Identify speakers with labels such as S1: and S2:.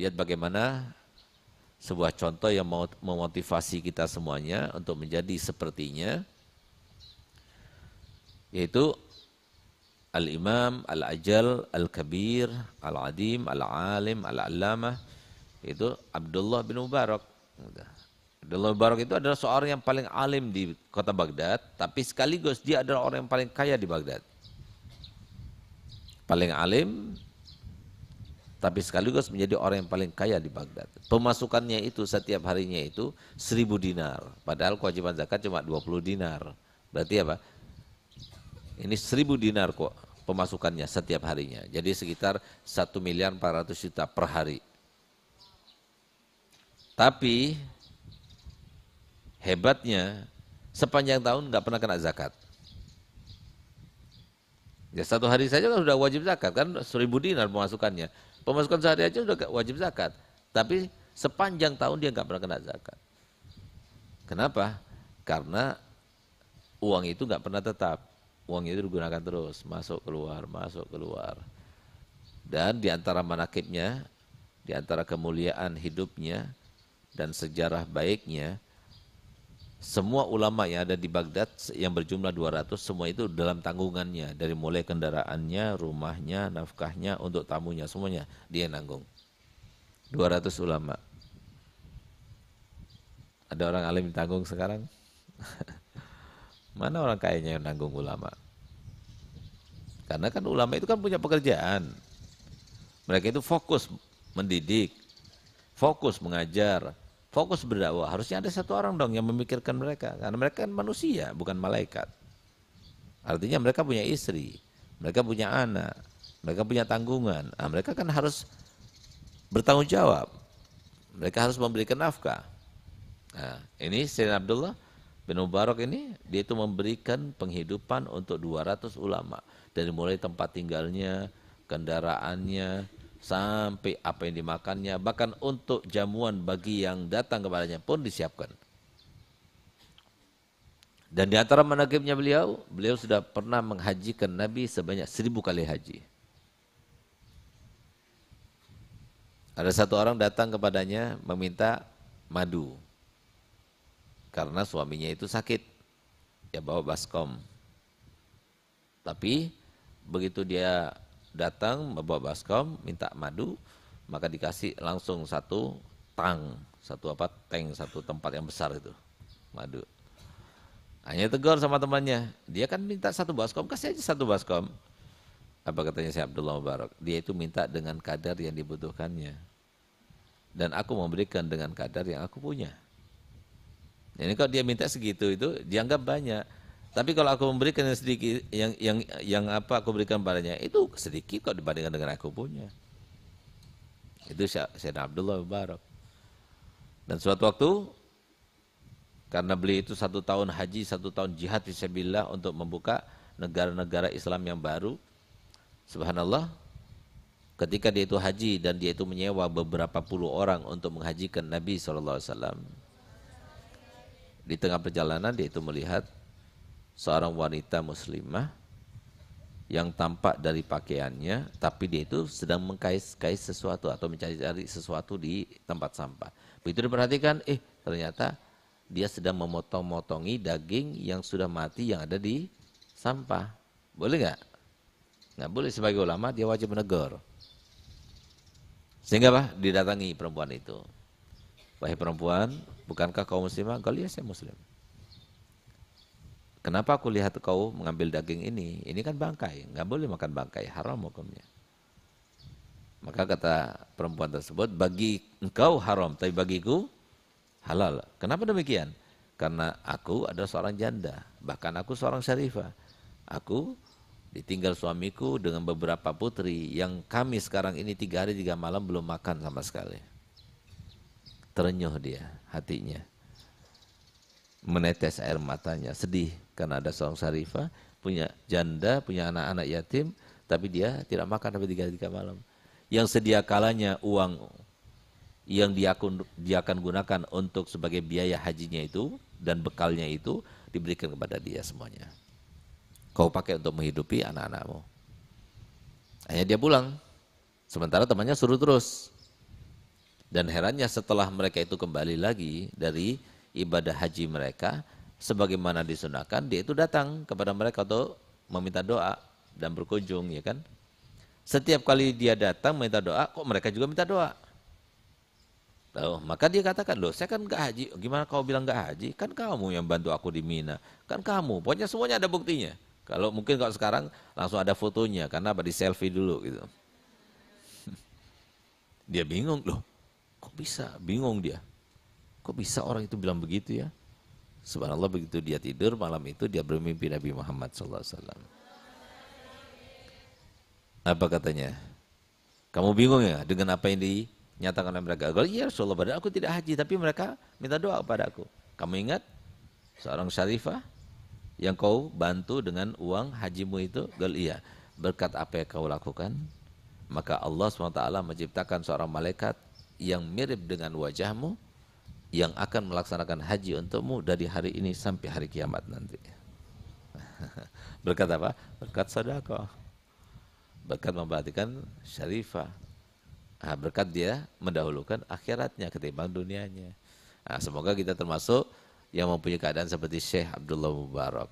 S1: lihat bagaimana sebuah contoh yang memotivasi kita semuanya untuk menjadi sepertinya, yaitu Al-Imam, Al-Ajal, Al-Kabir, Al-Adim, Al-Alim, Al-Allamah, itu Abdullah bin Mubarak. Abdullah bin Mubarak itu adalah seorang yang paling alim di kota Baghdad, tapi sekaligus dia adalah orang yang paling kaya di Baghdad. Paling alim, tapi sekaligus menjadi orang yang paling kaya di Baghdad. Pemasukannya itu setiap harinya itu 1.000 dinar. Padahal kewajiban zakat cuma 20 dinar. Berarti apa? Ini 1.000 dinar kok pemasukannya setiap harinya. Jadi sekitar 1.400.000.000 per hari. Tapi hebatnya sepanjang tahun nggak pernah kena zakat. Ya satu hari saja kan sudah wajib zakat kan 1.000 dinar pemasukannya. Pemasukan sehari aja sudah wajib zakat. Tapi sepanjang tahun dia nggak pernah kena zakat. Kenapa? Karena uang itu nggak pernah tetap. Uang itu digunakan terus, masuk keluar, masuk keluar. Dan di antara manakibnya, di antara kemuliaan hidupnya dan sejarah baiknya, semua ulama yang ada di Baghdad yang berjumlah 200 semua itu dalam tanggungannya, dari mulai kendaraannya, rumahnya, nafkahnya, untuk tamunya, semuanya dia yang nanggung. 200 ulama. Ada orang alim yang tanggung sekarang? Mana orang kayanya yang nanggung ulama? Karena kan ulama itu kan punya pekerjaan. Mereka itu fokus mendidik, fokus mengajar, fokus berdakwah. Harusnya ada satu orang dong yang memikirkan mereka. Karena mereka kan manusia, bukan malaikat. Artinya mereka punya istri, mereka punya anak, mereka punya tanggungan. Nah, mereka kan harus bertanggung jawab. Mereka harus memberikan nafkah. Nah, ini Sayyidina Abdullah bin Mubarak ini, dia itu memberikan penghidupan untuk 200 ulama. Dari mulai tempat tinggalnya, kendaraannya, sampai apa yang dimakannya, bahkan untuk jamuan bagi yang datang kepadanya pun disiapkan. Dan di antara manaqibnya beliau sudah pernah menghajikan Nabi sebanyak 1.000 kali haji. Ada satu orang datang kepadanya meminta madu. Karena suaminya itu sakit, ya bawa baskom. Tapi begitu dia datang membawa baskom, minta madu, maka dikasih langsung satu tempat yang besar itu, madu. Hanya tegur sama temannya, dia kan minta satu baskom, kasih aja satu baskom. Apa katanya Syekh Abdullah Mubarak? Dia itu minta dengan kadar yang dibutuhkannya. Dan aku memberikan dengan kadar yang aku punya. Jadi kalau dia minta segitu itu dianggap banyak. Tapi kalau aku memberikan yang sedikit, yang apa aku berikan padanya itu sedikit kok dibandingkan dengan aku punya. Itu Sayyidina Abdullah Mubarak. Dan suatu waktu karena beliau itu 1 tahun haji, 1 tahun jihad fisabilillah untuk membuka negara-negara Islam yang baru. Subhanallah, ketika dia itu haji dan dia itu menyewa beberapa puluh orang untuk menghajikan Nabi SAW. Di tengah perjalanan dia itu melihat seorang wanita muslimah yang tampak dari pakaiannya, tapi dia itu sedang mengkais-kais sesuatu atau mencari-cari sesuatu di tempat sampah. Begitu diperhatikan, ternyata dia sedang memotong-motongi daging yang sudah mati yang ada di sampah. Boleh nggak? Nggak boleh. Sebagai ulama dia wajib menegur. Sehingga didatangi perempuan itu. Wahai perempuan, bukankah kau muslimah? Kau lihat saya muslim. Kenapa aku lihat kau mengambil daging ini? Ini kan bangkai, nggak boleh makan bangkai, haram hukumnya. Maka kata perempuan tersebut, bagi engkau haram, tapi bagiku halal. Kenapa demikian? Karena aku adalah seorang janda, bahkan aku seorang syarifah. Aku ditinggal suamiku dengan beberapa putri yang kami sekarang ini 3 hari 3 malam belum makan sama sekali. Terenyuh dia hatinya, menetes air matanya, sedih karena ada seorang syarifah, punya janda, punya anak-anak yatim, tapi dia tidak makan sampai 3 hari 3 malam. Yang sedia kalanya uang yang dia akan gunakan untuk sebagai biaya hajinya itu dan bekalnya itu diberikan kepada dia semuanya. Kau pakai untuk menghidupi anak-anakmu. Akhirnya dia pulang, sementara temannya suruh terus. Dan herannya setelah mereka itu kembali lagi dari ibadah haji mereka, sebagaimana disunahkan, dia itu datang kepada mereka untuk meminta doa dan berkunjung, ya kan? Setiap kali dia datang meminta doa, kok mereka juga minta doa. Tahu, maka dia katakan, loh saya kan nggak haji, gimana kau bilang nggak haji? Kan kamu yang bantu aku di Mina, kan kamu, pokoknya semuanya ada buktinya. Kalau mungkin kalau sekarang langsung ada fotonya, karena apa, di selfie dulu gitu. Dia bingung, loh kok bisa, bingung dia. Kok bisa orang itu bilang begitu ya? Subhanallah, begitu dia tidur malam itu dia bermimpi Nabi Muhammad SAW. Apa katanya? Kamu bingung ya dengan apa yang dinyatakan oleh mereka? Kalau iya Rasulullah, padahal aku tidak haji, tapi mereka minta doa kepada aku. Kamu ingat seorang syarifah yang kau bantu dengan uang hajimu itu? Gal iya. Berkat apa yang kau lakukan, maka Allah SWT menciptakan seorang malaikat yang mirip dengan wajahmu, yang akan melaksanakan haji untukmu dari hari ini sampai hari kiamat nanti. Berkat apa? Berkat sedekah. Berkat memperhatikan syarifah. Nah, berkat dia mendahulukan akhiratnya ketimbang dunianya. Nah, semoga kita termasuk yang mempunyai keadaan seperti Syekh Abdullah Mubarak.